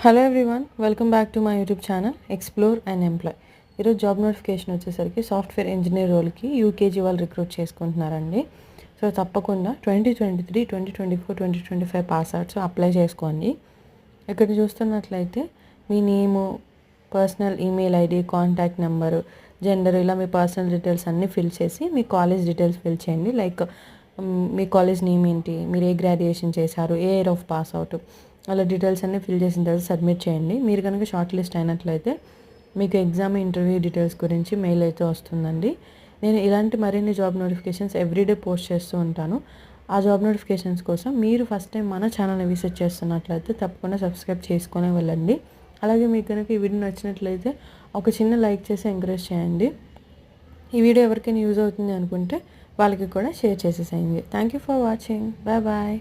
Hello everyone, welcome back to my YouTube channel explore and employ. ఈరోజు job notification వచ్చేసరికి software engineer రోల్కి UKG వాళ్ళు recruit చేసుకుంటున్నారండి. So తప్పకుండా 2023, 2024, 2025 పాస్ అవుట్స్ అప్లై చేసుకోండి. ఇక్కడ చూస్తున్నట్లయితే మీ name, personal email ID, contact number, gender, ఇలా మీ పర్సనల్ డీటెయిల్స్ అన్నీ ఫిల్ చేసి మీ కాలేజ్ డీటెయిల్స్ ఫిల్ చేయండి. లైక్ మీ కాలేజ్ నేమ్ ఏంటి, మీరు ఏ గ్రాడ్యుయేషన్ చేశారు, ఏ ఇయర్ ఆఫ్ పాస్ అవుట్, అలా డీటెయిల్స్ అన్నీ ఫిల్ చేసిన తర్వాత సబ్మిట్ చేయండి. మీరు కనుక షార్ట్ లిస్ట్ అయినట్లయితే మీకు ఎగ్జామ్, ఇంటర్వ్యూ డీటెయిల్స్ గురించి మెయిల్ అయితే వస్తుందండి. నేను ఇలాంటి మరిన్ని జాబ్ నోటిఫికేషన్స్ ఎవ్రీడే పోస్ట్ చేస్తూ ఉంటాను. ఆ జాబ్ నోటిఫికేషన్స్ కోసం మీరు ఫస్ట్ టైం మన ఛానల్ని విజిట్ చేస్తున్నట్లయితే తప్పకుండా సబ్స్క్రైబ్ చేసుకునే వెళ్ళండి. అలాగే మీకు కనుక ఈ వీడియో నచ్చినట్లయితే ఒక చిన్న లైక్ చేసి ఎంకరేజ్ చేయండి. ఈ వీడియో ఎవరికైనా యూజ్ అవుతుంది అనుకుంటే వాళ్ళకి కూడా షేర్ చేసేసేయండి. Thank you for watching. Bye bye.